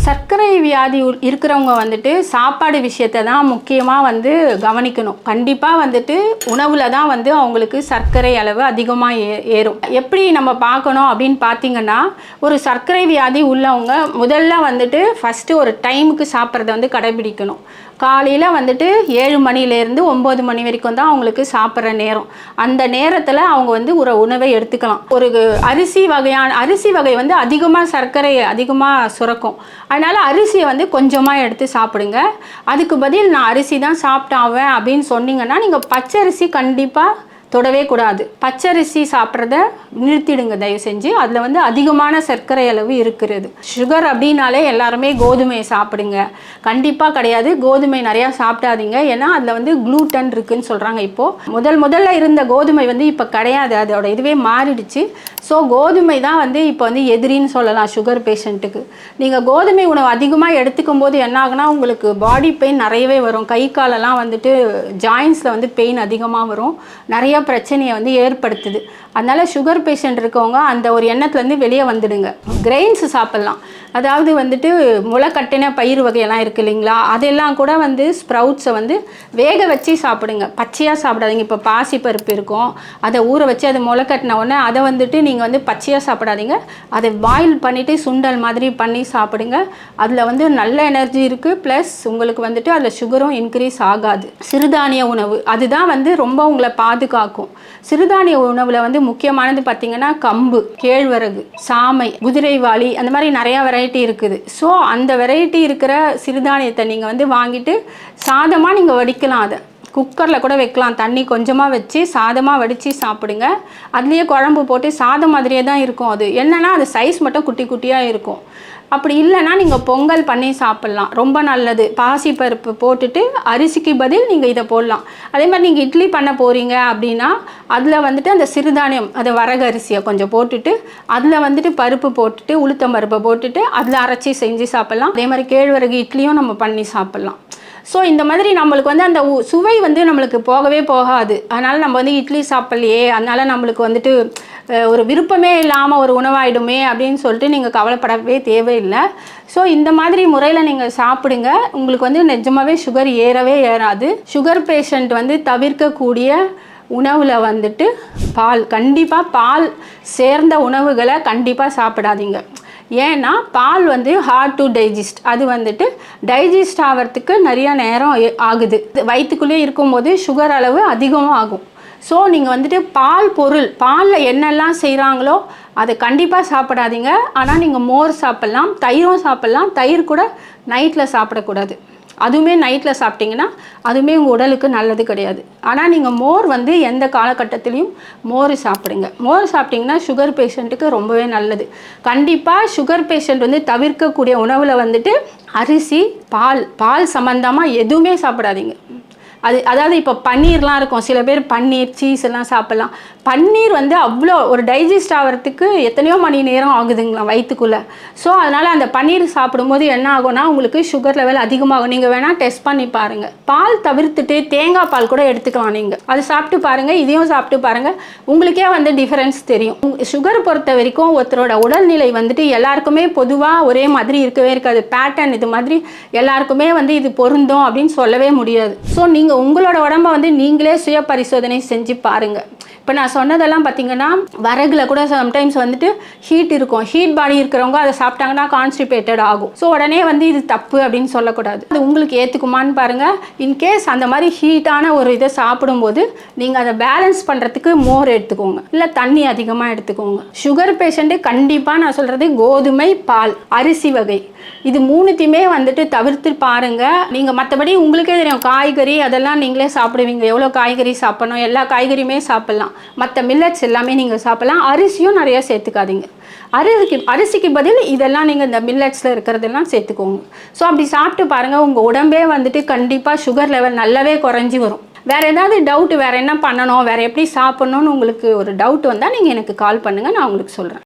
சர்க்கரை வியாதி இருக்கிறவங்க வந்துட்டு சாப்பாடு விஷயத்தை தான் முக்கியமாக வந்து கவனிக்கணும். கண்டிப்பாக வந்துட்டு உணவில் தான் வந்து அவங்களுக்கு சர்க்கரை அளவு அதிகமாக ஏறும். எப்படி நம்ம பார்க்கணும் அப்படின்னு பார்த்தீங்கன்னா, ஒரு சர்க்கரை வியாதி உள்ளவங்க முதல்ல வந்துட்டு ஃபஸ்ட்டு ஒரு டைமுக்கு சாப்பிட்றத வந்து கடைபிடிக்கணும். காலையில் வந்துட்டு 7 மணிலேருந்து 9 மணி வரைக்கும் தான் அவங்களுக்கு சாப்பிட்ற நேரம். அந்த நேரத்தில் அவங்க வந்து ஒரு உணவை எடுத்துக்கலாம். ஒரு அரிசி வகை வந்து அதிகமாக சர்க்கரை அதிகமாக சுரக்கும். அதனால் அரிசியை வந்து கொஞ்சமாக எடுத்து சாப்பிடுங்க. அதுக்கு பதில் நான் அரிசி தான் சாப்பிட்டாவேன் அப்படின்னு சொன்னீங்கன்னா, நீங்கள் பச்சரிசி கண்டிப்பாக தொடவே கூடாது. பச்சரிசி சாப்பிட்றத நிறுத்திடுங்க தயவு செஞ்சு. அதில் வந்து அதிகமான சர்க்கரை அளவு இருக்கிறது. சுகர் அப்படின்னாலே எல்லாருமே கோதுமையை சாப்பிடுங்க, கண்டிப்பாக கிடையாது. கோதுமை நிறையா சாப்பிடாதீங்க. ஏன்னா அதில் வந்து குளூட்டன் இருக்குதுன்னு சொல்கிறாங்க. இப்போது முதல்ல இருந்த கோதுமை வந்து இப்போ கிடையாது, அதோட இதுவே மாறிடுச்சு. ஸோ கோதுமை தான் வந்து இப்போ வந்து எதிரின்னு சொல்லலாம் சுகர் பேஷண்ட்டுக்கு. நீங்கள் கோதுமை உணவு அதிகமாக எடுத்துக்கும் போது என்ன ஆகுனா, உங்களுக்கு பாடி பெயின் நிறையவே வரும். கை காலெல்லாம் வந்துட்டு ஜாயின்ஸில் வந்து பெயின் அதிகமாக வரும். நிறைய பிரச்சனையை வந்து ஏற்படுத்துது. அதனால் சுகர் பேஷண்ட் இருக்கவங்க அந்த ஒரு எண்ணத்துலேருந்து வெளியே வந்துடுங்க. கிரெயின்ஸ் சாப்பிட்லாம். அதாவது வந்துட்டு முளைக்கட்டின பயிர் வகையெல்லாம் இருக்குது இல்லைங்களா, அதெல்லாம் கூட வந்து ஸ்ப்ரவுட்ஸை வந்து வேக வச்சு சாப்பிடுங்க, பச்சையாக சாப்பிடாதீங்க. இப்போ பாசிப்பருப்பு இருக்கும், அதை ஊற வச்சு அதை முளைக்கட்டின உடனே அதை வந்துட்டு நீங்கள் வந்து பச்சையாக சாப்பிடாதீங்க. அதை பாயில் பண்ணிவிட்டு சுண்டல் மாதிரி பண்ணி சாப்பிடுங்க. அதில் வந்து நல்ல எனர்ஜி இருக்குது. ப்ளஸ் உங்களுக்கு வந்துட்டு அதில் சுகரும் இன்க்ரீஸ் ஆகாது. சிறுதானிய உணவு அதுதான் வந்து ரொம்ப உங்களை பாதுகாக்கும். சிறுதானிய உணவில் வந்து முக்கியமானது பார்த்திங்கன்னா கம்பு, கேழ்வரகு, சாமை, குதிரைவாளி, அந்த மாதிரி நிறையா வெரைட்டி இருக்குது. ஸோ அந்த வெரைட்டி இருக்கிற சிறுதானியத்தை நீங்கள் வந்து வாங்கிட்டு சாதமாக நீங்கள் வடிக்கலாம். அதை குக்கரில் கூட வைக்கலாம். தண்ணி கொஞ்சமாக வச்சு சாதமாக வடித்து சாப்பிடுங்க. அதுலேயே குழம்பு போட்டு சாதம் மாதிரியே தான் இருக்கும். அது என்னென்னா அது சைஸ் மட்டும் குட்டி குட்டியாக இருக்கும். அப்படி இல்லைன்னா நீங்கள் பொங்கல் பண்ணி சாப்பிட்லாம், ரொம்ப நல்லது. பாசிப்பருப்பு போட்டுட்டு அரிசிக்கு பதில் நீங்கள் இதை போடலாம். அதே மாதிரி நீங்கள் இட்லி பண்ண போகிறீங்க அப்படின்னா அதில் வந்துட்டு அந்த சிறுதானியம், அதை வரகு அரிசியை கொஞ்சம் போட்டுட்டு அதில் வந்துட்டு பருப்பு போட்டுட்டு உளுத்தம் பருப்பை போட்டுட்டு அதில் அரைச்சி செஞ்சு சாப்பிட்லாம். அதே மாதிரி கேழ்வரகு இட்லியும் நம்ம பண்ணி சாப்பிட்லாம். ஸோ இந்த மாதிரி நம்மளுக்கு வந்து அந்த சுவை வந்து நம்மளுக்கு போகவே போகாது. அதனால் நம்ம வந்து இட்லி சாப்பிட்லையே, அதனால் நம்மளுக்கு வந்துட்டு ஒரு விருப்பமே இல்லாமல் ஒரு உணவாயிடுமே அப்படின்னு சொல்லிட்டு நீங்கள் கவலைப்படவே தேவையில்லை. ஸோ இந்த மாதிரி முறையில் நீங்கள் சாப்பிடுங்க. உங்களுக்கு வந்து நிஜமாகவே சுகர் ஏறவே ஏறாது. சுகர் பேஷண்ட் வந்து தவிர்க்கக்கூடிய உணவில் வந்துட்டு கண்டிப்பாக பால் சேர்ந்த உணவுகளை கண்டிப்பாக சாப்பிடாதீங்க. ஏன்னா பால் வந்து ஹார்ட் டு டைஜஸ்ட், அது வந்துட்டு டைஜஸ்ட் ஆகிறதுக்கு நிறையா நேரம் ஆகுது. வயிற்றுக்குள்ளே இருக்கும்போது சுகர் அளவு அதிகமாக ஆகும். ஸோ நீங்கள் வந்துட்டு பாலில் என்னெல்லாம் செய்கிறாங்களோ அதை கண்டிப்பாக சாப்பிடாதீங்க. ஆனால் நீங்கள் மோர் சாப்பிட்லாம், தயிரும் சாப்பிட்லாம். தயிர் கூட நைட்டில் சாப்பிடக்கூடாது. அதுவுமே நைட்டில் சாப்பிட்டிங்கன்னா அதுவுமே உங்கள் உடலுக்கு நல்லது கிடையாது. ஆனால் நீங்கள் மோர் வந்து எந்த காலகட்டத்திலையும் மோர் சாப்பிடுங்க. மோர் சாப்பிட்டிங்கன்னா சுகர் பேஷண்ட்டுக்கு ரொம்பவே நல்லது. கண்டிப்பாக சுகர் பேஷண்ட் வந்து தவிர்க்கக்கூடிய உணவில் வந்துட்டு அரிசி, பால் சம்மந்தமாக எதுவுமே சாப்பிடாதீங்க. அதாவது இப்போ பன்னீர்லாம் இருக்கும், சில பேர் பன்னீர், சீஸ் எல்லாம் சாப்பிட்லாம். பன்னீர் வந்து அவ்வளோ ஒரு டைஜஸ்ட் ஆகிறதுக்கு எத்தனையோ மணி நேரம் ஆகுதுங்களா வயிற்றுக்குள்ளே. ஸோ அதனால் அந்த பன்னீர் சாப்பிடும்போது என்ன ஆகும்னா உங்களுக்கு சுகர் லெவல் அதிகமாகும். நீங்கள் வேணால் டெஸ்ட் பண்ணி பாருங்கள். பால் தவிர்த்துட்டு தேங்காய் பால் கூட எடுத்துக்கலாம். நீங்கள் அது சாப்பிட்டு பாருங்கள், இதையும் சாப்பிட்டு பாருங்கள், உங்களுக்கே வந்து டிஃபரன்ஸ் தெரியும். சுகர் பொறுத்த வரைக்கும் ஒருத்தரோட உடல்நிலை வந்துட்டு எல்லாருக்குமே பொதுவாக ஒரே மாதிரி இருக்கவே இருக்காது. பேட்டர்ன் இது மாதிரி எல்லாருக்குமே வந்து இது பொருந்தும் அப்படின்னு சொல்லவே முடியாது. ஸோ நீங்கள் உங்களோட உடம்பை வந்து நீங்களே சுய பரிசோதனை செஞ்சு பாருங்கள். இப்போ நான் சொன்னதெல்லாம் பார்த்தீங்கன்னா வரகுல கூட சம்டைம்ஸ் வந்துட்டு ஹீட் இருக்கும். ஹீட் பாடி இருக்கிறவங்க அதை சாப்பிட்டாங்கன்னா கான்ஸ்டிபேட்டட் ஆகும். ஸோ உடனே வந்து இது தப்பு அப்படின்னு சொல்லக்கூடாது. அது உங்களுக்கு ஏற்றுக்குமான்னு பாருங்கள். இன்கேஸ் அந்த மாதிரி ஹீட்டான ஒரு இதை சாப்பிடும்போது நீங்கள் அதை பேலன்ஸ் பண்ணுறதுக்கு மோர் எடுத்துக்கோங்க, இல்லை தண்ணி அதிகமாக எடுத்துக்கோங்க. சுகர் பேஷண்ட்டு கண்டிப்பாக நான் சொல்கிறது கோதுமை, பால், அரிசி வகை இது மூணுத்தையுமே வந்துட்டு தவிர்த்து பாருங்கள். நீங்கள் மற்றபடி உங்களுக்கே தெரியும், காய்கறி அதெல்லாம் நீங்களே சாப்பிடுவீங்க. எவ்வளோ காய்கறி சாப்பிடணும், எல்லா காய்கறியுமே சாப்பிட்லாம். மற்ற மில்லட்ஸ் எல்லாமே நீங்கள் சாப்பிட்லாம். அரிசியும் நிறையா சேர்த்துக்காதீங்க. அரிசிக்கு பதில் இதெல்லாம் நீங்கள் இந்த மில்லட்ஸில் இருக்கிறதெல்லாம் சேர்த்துக்கோங்க. ஸோ அப்படி சாப்பிட்டு பாருங்கள், உங்கள் உடம்பே வந்துட்டு கண்டிப்பாக சுகர் லெவல் நல்லாவே குறைஞ்சி வரும். வேறு ஏதாவது டவுட்டு, வேறு என்ன பண்ணணும், வேறு எப்படி சாப்பிட்ணுன்னு உங்களுக்கு ஒரு டவுட் வந்தால் நீங்கள் எனக்கு கால் பண்ணுங்கள், நான் உங்களுக்கு சொல்கிறேன்.